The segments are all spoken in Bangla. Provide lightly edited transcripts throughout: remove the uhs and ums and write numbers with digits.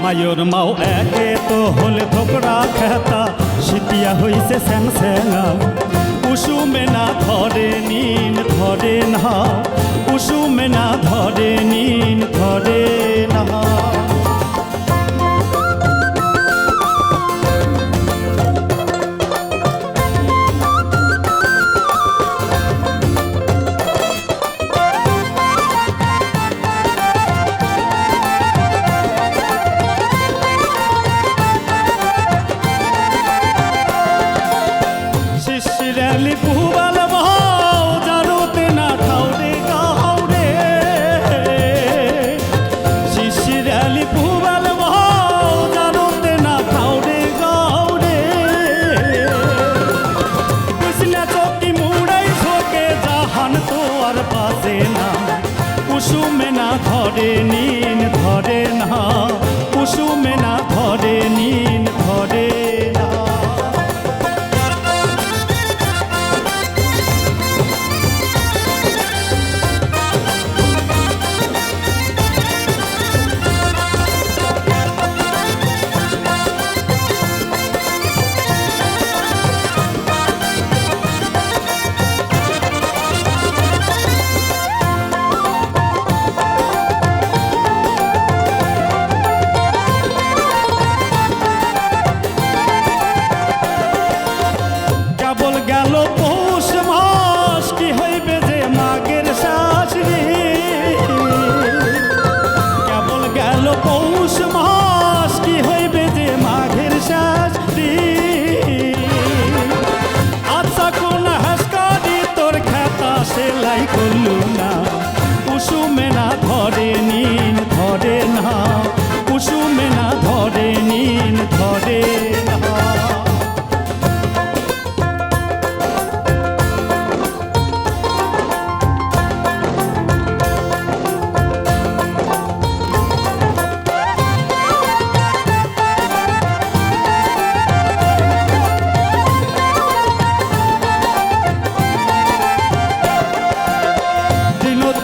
মায়ুর মাও একে তো হলে থোকরা খেতা শীতিয়া হইছে স্যাং স্যাঙা কুসুমে না ধরে নিন ধরে না কুসুমে না ধরে নিন ধরে না শিশিরালি পুবাল মাও জারুতে না খাওরে গাওরে শিশিরালি পুবাল মাও জারুতে না খাওরে গাওরে কুসনা চকি মুড়াই ছোকে জাহান তো আর পাশে না কুসুমে না ধরে নিন ধরে না কুসুমে না ধরে নিন ধরে না গেল পৌষ মাস কি হইবে যে মাঘের শ্বাস রে কেবল গেল পৌষ মাস কি হইবে যে মাঘের শ্বাস রে আচ্ছা কোন হাসকারি তোর খেতা সেলাই করলু না কুসুমে না ধরে নিন ধরে না কুসুমে না ধরে নিন ধরে না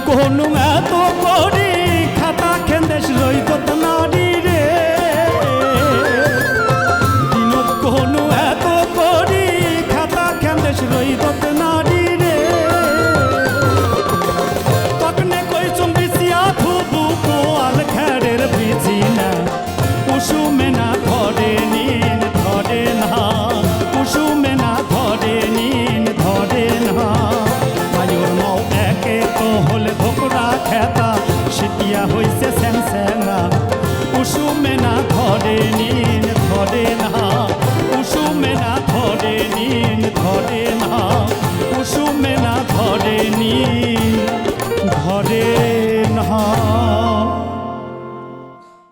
কোনু এত করি খাতা খেন্দেশ রইত নারী রে দিনত কোনু এত করি খাতা খেন্দেশ রইত নারী রে তকনে কই চুম্বিসিয়া থুবু পোয়াল খেরের বিজি না কুসুমে না ধরে নিন ধরে না কুসুমে না ধরে নিন ধরে না মায়ুর মাও একে তো হলে ধোকরা খেতা শীতিয়া হইছে স্যাং স্যাঙা কুসুমে না ধরে নিন ধরে না কুসুমে না ধরে নিন ধরে না